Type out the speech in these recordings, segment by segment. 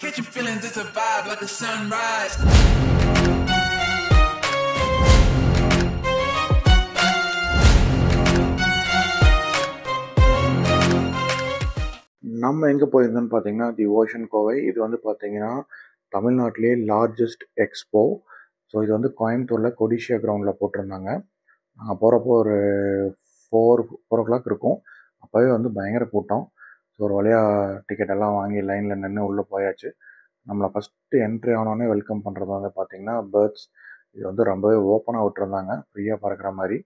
Catch your feelings, it's a vibe like a sunrise. நம்ம எங்கே போயிருந்தோம்னு பார்த்தீங்கன்னா தி ஓஷன் கோவை. இது வந்து பார்த்தீங்கன்னா தமிழ்நாட்டிலே லார்ஜஸ்ட் எக்ஸ்போ. ஸோ இது வந்து கோயம்புத்தூரில் கொடிஷியா கிரவுண்டில் போட்டிருந்தாங்க. நாங்கள் போகிறப்போ ஒரு 4 o'clock இருக்கும். அப்போவே வந்து பயங்கர கூட்டம். ஸோ ஒரு வழியாக டிக்கெட் எல்லாம் வாங்கி லைனில் நின்று உள்ளே போயாச்சு. நம்மளை ஃபஸ்ட்டு என்ட்ரி ஆனோடனே வெல்கம் பண்ணுறது வந்து பார்த்திங்கன்னா பேர்ட்ஸ். இது வந்து ரொம்பவே ஓப்பனாக விட்டுருந்தாங்க, ஃப்ரீயாக பறக்கிற மாதிரி.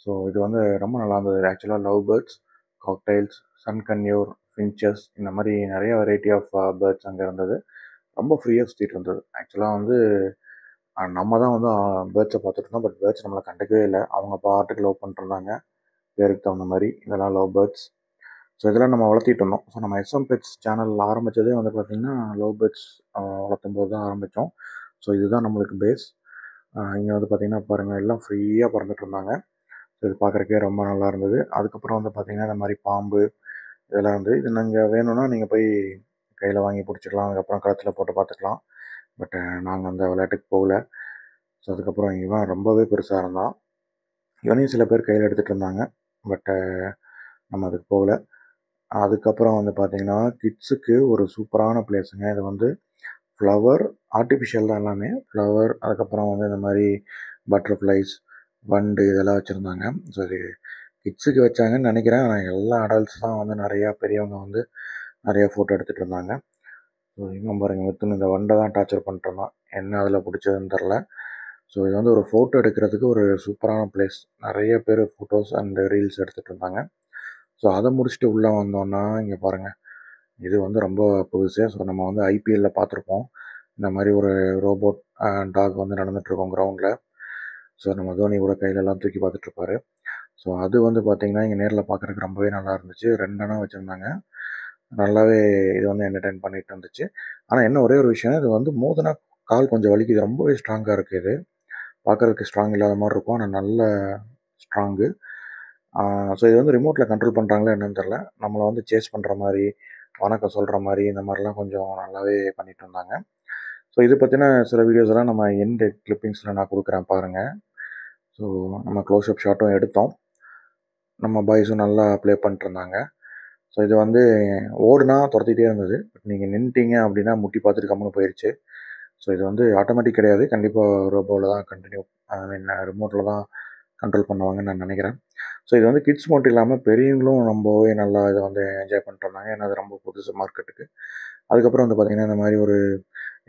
ஸோ இது வந்து ரொம்ப நல்லா இருந்தது. ஆக்சுவலாக லவ் பேர்ட்ஸ், காக்டைல்ஸ், சன்கன்யூர், ஃபின்ச்சஸ், இந்த மாதிரி நிறைய வெரைட்டி ஆஃப் பேர்ட்ஸ் அங்கே இருந்தது. ரொம்ப ஃப்ரீயாக சுற்றிட்டு இருந்தது. ஆக்சுவலாக வந்து நம்ம தான் வந்து பேர்ட்ஸை பார்த்துட்டு இருந்தோம். பட் பேர்ட்ஸ் நம்மளை கண்டுக்கவே இல்லை. அவங்க பாட்டுக்கு லவ் பண்ணிட்டுருந்தாங்க பேருக்கு தகுந்த மாதிரி. இதெல்லாம் லவ் பேர்ட்ஸ். ஸோ இதெல்லாம் நம்ம வளர்த்திட்டு இருந்தோம். ஸோ நம்ம எஸ்எம் பெட்ஸ் சேனல் ஆரம்பித்ததே வந்து பார்த்திங்கன்னா லவ் பேர்ட்ஸ் வளர்த்தும் போது தான் ஆரம்பித்தோம். ஸோ இதுதான் நம்மளுக்கு பேஸ். இங்கே வந்து பார்த்திங்கன்னா பாருங்கள், எல்லாம் ஃப்ரீயாக பறந்துட்டு இருந்தாங்க. ஸோ இது பார்க்குறக்கே ரொம்ப நல்லா இருந்தது. அதுக்கப்புறம் வந்து பார்த்திங்கன்னா இந்த மாதிரி பாம்பு இதெல்லாம் வந்து இது நீங்கள் வேணும்னா நீங்கள் போய் கையில் வாங்கி பிடிச்சிக்கலாம். அதுக்கப்புறம் கழுத்தில் போட்டு பார்த்துக்கலாம். பட் நாங்கள் அந்த விளையாட்டுக்கு போகல. ஸோ அதுக்கப்புறம் இவன் ரொம்பவே பெருசாக இருந்தான். இவனையும் சில பேர் கையில் எடுத்துகிட்டு இருந்தாங்க. பட் நம்ம அதுக்கு போகல. அதுக்கப்புறம் வந்து பார்த்திங்கன்னா கிட்ஸுக்கு ஒரு சூப்பரான பிளேஸுங்க. இது வந்து ஃப்ளவர், ஆர்டிஃபிஷியல் தான் எல்லாமே. ஃப்ளவர், அதுக்கப்புறம் வந்து இந்த மாதிரி பட்டர்ஃப்ளைஸ், வண்டு இதெல்லாம் வச்சுருந்தாங்க. ஸோ இது கிட்ஸுக்கு வச்சாங்கன்னு நினைக்கிறேன். ஆனால் எல்லா அடல்ட்ஸ் தான் வந்து நிறையா பெரியவங்க வந்து நிறையா ஃபோட்டோ எடுத்துகிட்டு இருந்தாங்க. ஸோ இன்னும் பாருங்கள், மித்துன்னு இந்த வண்டை தான் டார்ச்சர் பண்ணிட்டு இருந்தான். என்ன அதில் பிடிச்சதுன்னு தெரில. ஸோ இது வந்து ஒரு ஃபோட்டோ எடுக்கிறதுக்கு ஒரு சூப்பரான பிளேஸ். நிறைய பேர் ஃபோட்டோஸ் அண்ட் ரீல்ஸ் எடுத்துகிட்டு இருந்தாங்க. ஸோ அதை முடிச்சுட்டு உள்ளே வந்தோன்னா இங்கே பாருங்கள், இது வந்து ரொம்ப புதுசு. ஸோ நம்ம வந்து ஐபிஎல்லில் பார்த்துருப்போம். இந்த மாதிரி ஒரு ரோபோட் டாக் வந்து நடந்துகிட்ருக்கோம் கிரவுண்டில். ஸோ நம்ம தோனி கூட கையிலலாம் தூக்கி பார்த்துட்ருப்பாரு. ஸோ அது வந்து பார்த்திங்கன்னா இங்கே நேரில் பார்க்குறதுக்கு ரொம்பவே நல்லா இருந்துச்சு. 2 அணா வச்சுருந்தாங்க. நல்லாவே இது வந்து என்டர்டெயின் பண்ணிட்டு இருந்துச்சு. ஆனால் என்ன ஒரே ஒரு விஷயம், இது வந்து மோதுனா கால் கொஞ்சம் வலிக்குது. ரொம்பவே ஸ்ட்ராங்காக இருக்குது. இது பார்க்குறதுக்கு ஸ்ட்ராங் இல்லாத மாதிரி இருக்கும், ஆனால் நல்ல ஸ்ட்ராங்கு. ஸோ இது வந்து ரிமோட்டில் கண்ட்ரோல் பண்ணுறாங்களா என்னன்னு தெரில. நம்மளை வந்து சேஸ் பண்ணுற மாதிரி, வணக்கம் சொல்கிற மாதிரி, இந்த மாதிரிலாம் கொஞ்சம் நல்லாவே பண்ணிட்டு இருந்தாங்க. ஸோ இது பற்றின சில வீடியோஸ் எல்லாம் நம்ம எண்டு கிளிப்பிங்ஸில் நான் கொடுக்குறேன் பாருங்கள். ஸோ நம்ம க்ளோஸ்அப் ஷாட்டும் எடுத்தோம். நம்ம பாய்ஸும் நல்லா ப்ளே பண்ணிட்டு இருந்தாங்க. ஸோ இது வந்து ஓடுனா துரத்திட்டே இருந்தது. பட் நீங்கள் நின்றுட்டீங்க அப்படின்னா முட்டி பார்த்துட்டு கம்முன்னு போயிடுச்சு. ஸோ இது வந்து ஆட்டோமேட்டிக் கிடையாது. கண்டிப்பாக ரோபோவில் தான் கண்டினியூ, ஐ மீன் ரிமோட்டில் தான் கண்ட்ரோல் பண்ணுவாங்கன்னு நான் நினைக்கிறேன். ஸோ இது வந்து கிட்ஸ் மட்டும் இல்லாமல் பெரியவங்களும் ரொம்பவே நல்லா இதை வந்து என்ஜாய் பண்ணிட்டு இருந்தாங்க. ஏன்னா அது ரொம்ப புதுசு மார்க்கெட்டுக்கு. அதுக்கப்புறம் வந்து பார்த்திங்கன்னா இந்த மாதிரி ஒரு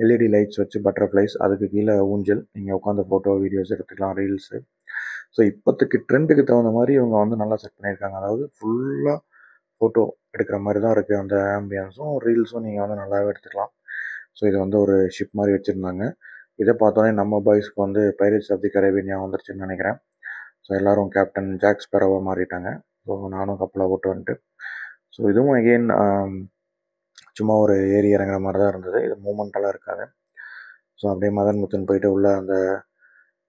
எல்இடி லைட்ஸ் வச்சு பட்டர்ஃப்ளைஸ், அதுக்கு கீழே ஊஞ்சல், நீங்கள் உட்காந்து ஃபோட்டோ வீடியோஸ் எடுத்துக்கலாம், ரீல்ஸு. ஸோ இப்போத்துக்கு ட்ரெண்டுக்கு தகுந்த மாதிரி இவங்க வந்து நல்லா செட் பண்ணியிருக்காங்க. அதாவது ஃபுல்லாக ஃபோட்டோ எடுக்கிற மாதிரி தான் இருக்குது. அந்த ஆம்பியன்ஸும் ரீல்ஸும் நீங்கள் வந்து நல்லாவே எடுத்துக்கலாம். ஸோ இது வந்து ஒரு ஷிப் மாதிரி வச்சுருந்தாங்க. இதை பார்த்தோன்னே நம்ம பாய்ஸ்க்கு வந்து பைரேட்ஸ் ஆஃப் தி கரேபியன் ஞாபகம் வந்துருச்சுன்னு நினைக்கிறேன். ஸோ எல்லோரும் கேப்டன் ஜாக் ஸ்பேரோவாக மாறிட்டாங்க. ஸோ நானும் கப்பலை ஓட்டு வந்துட்டு. ஸோ இதுவும் அகெயின் சும்மா ஒரு ஏறி இறங்குற மாதிரி தான் இருந்தது. இது மூமெண்டெல்லாம் இருக்காது. ஸோ அப்படியே மதன் முத்துன்னு போயிட்டு உள்ள அந்த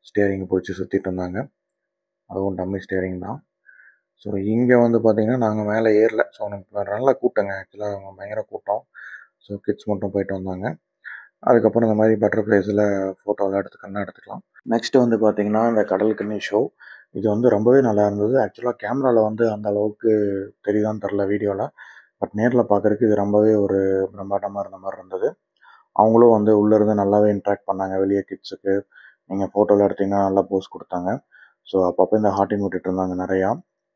ஸ்டியரிங் பிடிச்சி சுற்றிட்டு இருந்தாங்க. அதுவும் டம்மி ஸ்டியரிங் தான். ஸோ இங்கே வந்து பார்த்திங்கன்னா நாங்கள் மேலே ஏறல. ஸோ நல்ல கூட்டங்க. ஆக்சுவலாக பயங்கர கூட்டம். ஸோ கிட்ஸ் மட்டும் போயிட்டு வந்தாங்க. அதுக்கப்புறம் இந்த மாதிரி பட்டர்ஃப்ளைஸில் ஃபோட்டோலாம் எடுத்துக்கலாம். நெக்ஸ்ட்டு வந்து பார்த்திங்கன்னா இந்த கடல் கன்னி ஷோ. இது வந்து ரொம்பவே நல்லா இருந்தது. ஆக்சுவலாக கேமராவில் வந்து அந்த அளவுக்கு தெரியுதான்னு தெரில வீடியோவில். பட் நேரில் பார்க்குறதுக்கு இது ரொம்பவே ஒரு பிரம்மாண்டமாக இருந்த மாதிரி இருந்தது. அவங்களும் வந்து உள்ளேருந்து நல்லாவே இன்ட்ராக்ட் பண்ணாங்க. வெளியே கிட்ஸுக்கு நீங்கள் ஃபோட்டோவில் எடுத்திங்கன்னா நல்லா போஸ் கொடுத்தாங்க. ஸோ அப்பப்போ இந்த ஹார்ட்டின் விட்டுட்டு இருந்தாங்க நிறையா.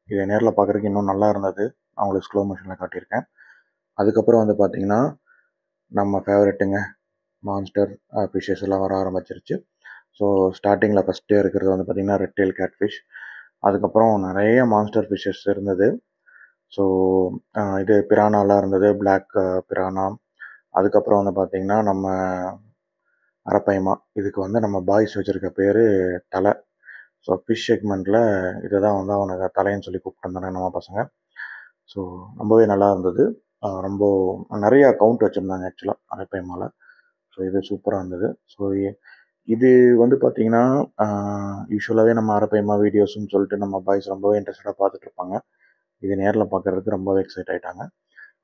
இதை நேரில் பார்க்குறதுக்கு இன்னும் நல்லா இருந்தது. நான் உங்களுக்கு ஸ்லோ மோஷனில் காட்டியிருக்கேன். அதுக்கப்புறம் வந்து பார்த்திங்கன்னா நம்ம ஃபேவரெட்டுங்க மான்ஸ்டர் ஃபிஷ்ஷஸ் எல்லாம் வர ஆரம்பிச்சிருச்சு. ஸோ ஸ்டார்டிங்கில் ஃபஸ்ட்டே இருக்கிறது வந்து பார்த்திங்கன்னா ரெட் டெயில் கேட்ஃபிஷ். அதுக்கப்புறம் நிறைய மான்ஸ்டர் ஃபிஷ்ஷஸ் இருந்தது. ஸோ இது பிரானாலாம் இருந்தது, பிளாக் பிரானா. அதுக்கப்புறம் வந்து பார்த்திங்கன்னா நம்ம அரப்பைமா. இதுக்கு வந்து நம்ம பாய்ஸ் வச்சுருக்க பேர் தலை. ஸோ ஃபிஷ் செக்மெண்ட்டில் இதை தான் வந்து அவனுக்கு தலைன்னு சொல்லி கூப்பிட்டுருந்தாங்க நம்ம பசங்க. ஸோ ரொம்பவே நல்லா இருந்தது. ரொம்ப நிறையா கவுண்ட் வச்சுருந்தாங்க ஆக்சுவலாக அரப்பைமாவில். ஸோ இது சூப்பராக இருந்தது. ஸோ இது வந்து பார்த்திங்கன்னா யூஸ்வலாகவே நம்ம அரப்பைமா வீடியோஸ்ன்னு சொல்லிட்டு நம்ம பாய்ஸ் ரொம்பவே இன்ட்ரெஸ்டடாக பார்த்துட்ருப்பாங்க. இது நேரில் பார்க்குறதுக்கு ரொம்பவே எக்ஸைட் ஆகிட்டாங்க.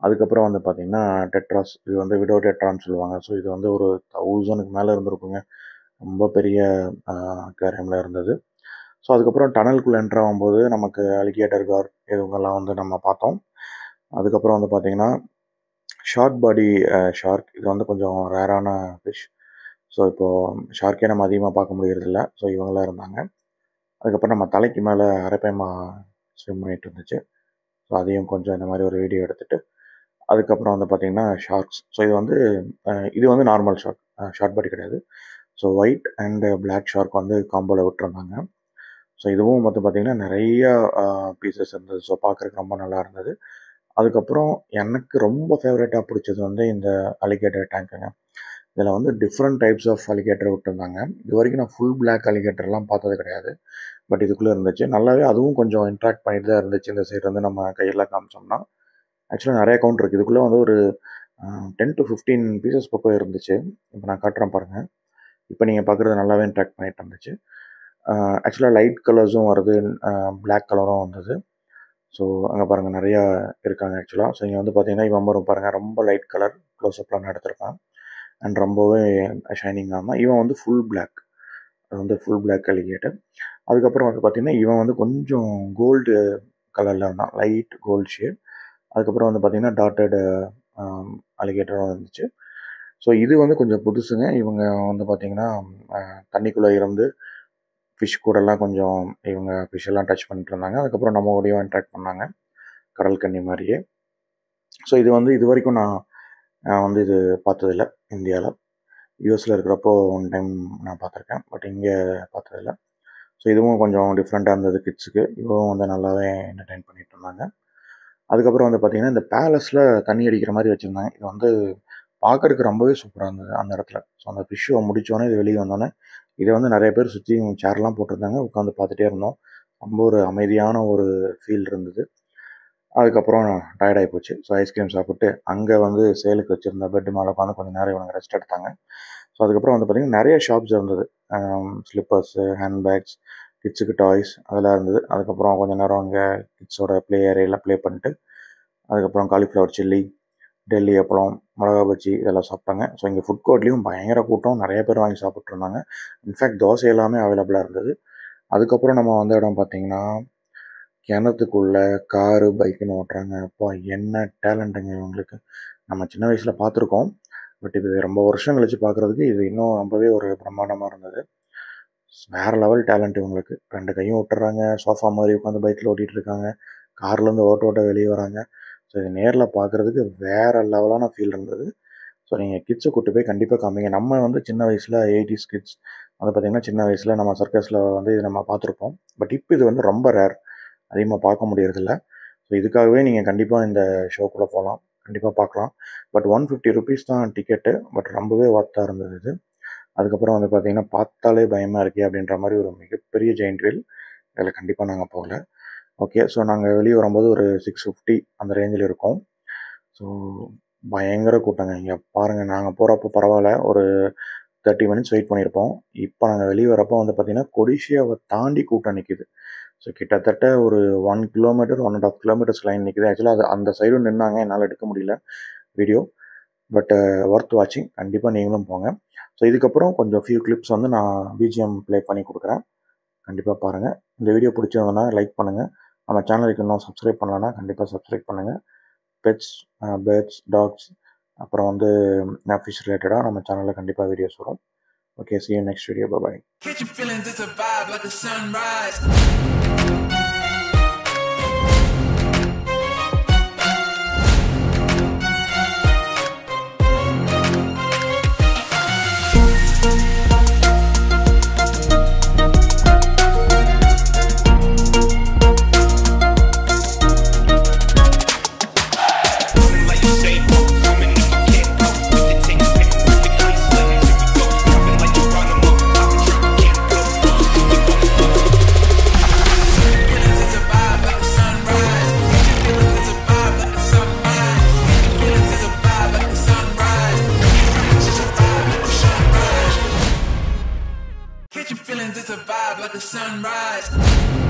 அதுக்கப்புறம் வந்து பார்த்திங்கன்னா டெட்ராஸ், இது வந்து விடோ டெட்ரான்னு சொல்லுவாங்க. ஸோ இது வந்து ஒரு 1000க்கு மேலே இருந்திருக்குங்க. ரொம்ப பெரிய அக்வேரியமில் இருந்தது. ஸோ அதுக்கப்புறம் டனலுக்குள்ளே என்ட்ரு ஆகும்போது நமக்கு அலிகேட்டர் கார் இவங்கெல்லாம் வந்து நம்ம பார்த்தோம். அதுக்கப்புறம் வந்து பார்த்திங்கன்னா ஷார்க் பாடி ஷார்க், இது வந்து கொஞ்சம் ரேரான ஃபிஷ். ஸோ இப்போது ஷார்க்கே நம்ம அதிகமாக பார்க்க முடியறதில்ல. ஸோ இவங்களாம் இருந்தாங்க. அதுக்கப்புறம் நம்ம தலைக்கு மேலே அரைப்பயமா ஸ்விம் பண்ணிட்டு இருந்துச்சு. ஸோ அதையும் கொஞ்சம் இந்த மாதிரி ஒரு வீடியோ எடுத்துகிட்டு அதுக்கப்புறம் வந்து பார்த்திங்கன்னா ஷார்க்ஸ். ஸோ இது வந்து நார்மல் ஷார்க், ஷார்ட் பாடி கிடையாது. So white and black shark வந்து காம்போவில் விட்டுருந்தாங்க. ஸோ இதுவும் வந்து பார்த்திங்கன்னா நிறையா பீசஸ் இருந்தது. ஸோ பார்க்குறதுக்கு ரொம்ப நல்லா இருந்தது. அதுக்கப்புறம் எனக்கு ரொம்ப ஃபேவரட்டாக பிடிச்சது வந்து இந்த அலிகேட்டர் டேங்க்குங்க. இதில் வந்து டிஃப்ரெண்ட் டைப்ஸ் ஆஃப் அலிகேட்டர் விட்டுருந்தாங்க. இது வரைக்கும் நான் ஃபுல் பிளாக் அலிகேட்டர்லாம் பார்த்தது கிடையாது. பட் இதுக்குள்ளே இருந்துச்சு. நல்லாவே அதுவும் கொஞ்சம் இன்ட்ராக்ட் பண்ணிட்டு தான் இருந்துச்சு. இந்த சைடு வந்து நம்ம கையெல்லாம் காமிச்சோம்னா ஆக்சுவலாக நிறைய கவுண்ட் இருக்குது. இதுக்குள்ளே வந்து ஒரு 10 to 15 பீசஸ் பக்கம் இருந்துச்சு. இப்போ நான் காட்டுறேன் பாருங்கள். இப்போ நீங்கள் பார்க்குறது நல்லாவே இன்ட்ராக்ட் பண்ணிட்டு இருந்துச்சு. ஆக்சுவலாக லைட் கலர்ஸும் வருது, பிளாக் கலரும் வந்தது. ஸோ அங்கே பாருங்கள் நிறையா இருக்காங்க ஆக்சுவலாக. ஸோ இங்கே வந்து பார்த்தீங்கன்னா இவன் வரும் பாருங்கள், ரொம்ப லைட் கலர் க்ளோஸ்அப்பில் நான் எடுத்திருப்பேன். அண்ட் ரொம்பவே ஷைனிங்காக தான். இவன் வந்து ஃபுல் பிளாக், அது வந்து ஃபுல் பிளாக் அலிகேட்டர். அதுக்கப்புறம் வந்து பார்த்திங்கன்னா இவன் வந்து கொஞ்சம் கோல்டு கலரில் இருந்தான், லைட் கோல்டு ஷேட். அதுக்கப்புறம் வந்து பார்த்திங்கன்னா டாட்டட் அலிகேட்டரும் இருந்துச்சு. ஸோ இது வந்து கொஞ்சம் புதுசுங்க. இவங்க வந்து பார்த்திங்கன்னா தண்ணிக்குள்ளே இருந்து ஃபிஷ் கூடலாம் கொஞ்சம் இவங்க ஃபிஷ்ஷெல்லாம் டச் பண்ணிட்டு இருந்தாங்க. அதுக்கப்புறம் நம்ம கூடயும் இன்ட்ராக்ட் பண்ணாங்க, கடல் கன்னி மாதிரியே. ஸோ இது வரைக்கும் நான் வந்து இது பார்த்ததில்ல இந்தியாவில். யூஎஸில் இருக்கிறப்போ ஒன் டைம் நான் பார்த்துருக்கேன், பட் இங்கே பார்த்ததில்ல. ஸோ இதுவும் கொஞ்சம் டிஃப்ரெண்ட்டாக இருந்தது கிட்ஸுக்கு. இவரும் வந்து நல்லாவே என்டர்டெயின் பண்ணிகிட்டு இருந்தாங்க. அதுக்கப்புறம் வந்து பார்த்திங்கன்னா இந்த பேலஸில் தண்ணி அடிக்கிற மாதிரி வச்சுருந்தாங்க. இது வந்து பார்க்குறதுக்கு ரொம்பவே சூப்பராக இருந்தது அந்த இடத்துல. ஸோ அந்த ஃபிஷ்ஷை முடித்தோடனே இது வெளியே வந்தோடனே இதை வந்து நிறைய பேர் சுற்றியும் சேர்லாம் போட்டிருந்தாங்க. உட்காந்து பார்த்துட்டே இருந்தோம். ரொம்ப ஒரு அமைதியான ஒரு ஃபீல் இருந்தது. அதுக்கப்புறம் டயர்டாகி போச்சு. ஸோ ஐஸ்கிரீம் சாப்பிட்டு அங்கே வந்து சேலுக்கு வச்சுருந்த பெட்டு மேலே உட்காந்து கொஞ்சம் நேரம் இவங்க ரெஸ்ட் எடுத்தாங்க. ஸோ அதுக்கப்புறம் வந்து பார்த்திங்கன்னா நிறைய ஷாப்ஸ் இருந்தது. ஸ்லிப்பர்ஸு, ஹேண்ட்பேக்ஸ், கிட்ஸுக்கு டாய்ஸ் அதெல்லாம் இருந்தது. அதுக்கப்புறம் கொஞ்சம் நேரம் அங்கே கிட்ஸோட ப்ளே ஏரியாவில் ப்ளே பண்ணிட்டு அதுக்கப்புறம் காலிஃப்ளவர் சில்லி, டெல்லி அப்பளம், மிளகா பஜ்ஜி இதெல்லாம் சாப்பிட்டாங்க. ஸோ இங்கே ஃபுட் கோர்ட்லேயும் பயங்கர கூட்டம், நிறைய பேர் வாங்கி சாப்பிட்ருந்தாங்க. இன்ஃபேக்ட் தோசை எல்லாமே அவைலபிளாக இருந்தது. அதுக்கப்புறம் நம்ம வந்த இடம் பார்த்திங்கன்னா கிணத்துக்குள்ளே காரு பைக்குன்னு ஓட்டுறாங்க. அப்பா என்ன டேலண்ட்டுங்க இவங்களுக்கு. நம்ம சின்ன வயசில் பார்த்துருக்கோம், பட் இது ரொம்ப வருஷம் கழிச்சு பார்க்குறதுக்கு இது இன்னும் ரொம்பவே ஒரு பிரம்மாண்டமாக இருந்தது. வேறு லெவல் டேலண்ட் இவங்களுக்கு. 2 கையும் விட்டுறாங்க, சோஃபா மாதிரி உட்காந்து பைக்கில் ஓட்டிகிட்டு இருக்காங்க, கார்லேருந்து ஓட்ட வெளியே வராங்க. ஸோ இது நேரில் பார்க்குறதுக்கு வேறு லெவலான ஃபீல் இருந்தது. ஸோ நீங்கள் கிட்ஸை கூட்டு போய் கண்டிப்பாக காமிங்க. நம்ம வந்து சின்ன வயசில் 80s கிட்ஸ் வந்து பார்த்திங்கன்னா சின்ன வயசில் நம்ம சர்க்கஸில் வந்து இது நம்ம பார்த்துருப்போம். பட் இப்போ இது வந்து ரொம்ப ரேர், அதிகமாக பார்க்க முடியறதில்ல. ஸோ இதுக்காகவே நீங்கள் கண்டிப்பாக இந்த ஷோக்குள்ளே போகலாம், கண்டிப்பாக பார்க்கலாம். பட் 150 ருபீஸ் தான் டிக்கெட்டு, பட் ரொம்பவே ஒர்த்தாக இருந்தது இது. அதுக்கப்புறம் வந்து பார்த்திங்கன்னா பார்த்தாலே பயமாக இருக்கே அப்படின்ற மாதிரி ஒரு மிகப்பெரிய ஜெயிண்ட் வீல், அதில் கண்டிப்பாக நாங்கள் போகல. ஓகே, ஸோ நாங்கள் வெளியே வரும்போது ஒரு 650 அந்த ரேஞ்சில் இருக்கோம். ஸோ பயங்கர கூட்டங்க. இங்கே பாருங்கள், நாங்கள் போகிறப்போ பரவாயில்ல, ஒரு 30 மினிட்ஸ் வெயிட் பண்ணியிருப்போம். இப்போ நாங்கள் வெளியே வரப்போ வந்து பார்த்திங்கன்னா கொடிஷியாவை தாண்டி கூட்டம் நிற்கிது. ஸோ கிட்டத்தட்ட ஒரு 1 கிலோமீட்டர் 1.5 கிலோமீட்டர்ஸ் லைன் நிற்கிது. ஆக்சுவலாக அது அந்த சைடும் நின்னாங்க, என்னால் எடுக்க முடியல வீடியோ. பட் ஒர்த் வாட்சிங், கண்டிப்பாக நீங்களும் போங்க. ஸோ இதுக்கப்புறம் கொஞ்சம் ஃபியூ கிளிப்ஸ் வந்து நான் பிஜிஎம் ப்ளே பண்ணி கொடுக்குறேன், கண்டிப்பாக பாருங்கள். இந்த வீடியோ பிடிச்சதுன்னா லைக் பண்ணுங்கள். நம்ம சேனலுக்கு இன்னும் சப்ஸ்கிரைப் பண்ணலன்னா கண்டிப்பாக சப்ஸ்கிரைப் பண்ணுங்கள். பெட்ஸ், பேர்ட்ஸ், டாக்ஸ், அப்புறம் வந்து ஃபிஷ் ரிலேட்டடாக நம்ம சேனலில் கண்டிப்பாக வீடியோஸ் வரும். Okay, see you next video. Bye bye. Catch your feelings, it's a vibe like a sunrise. Catch your feelings, it's a vibe like a sunrise.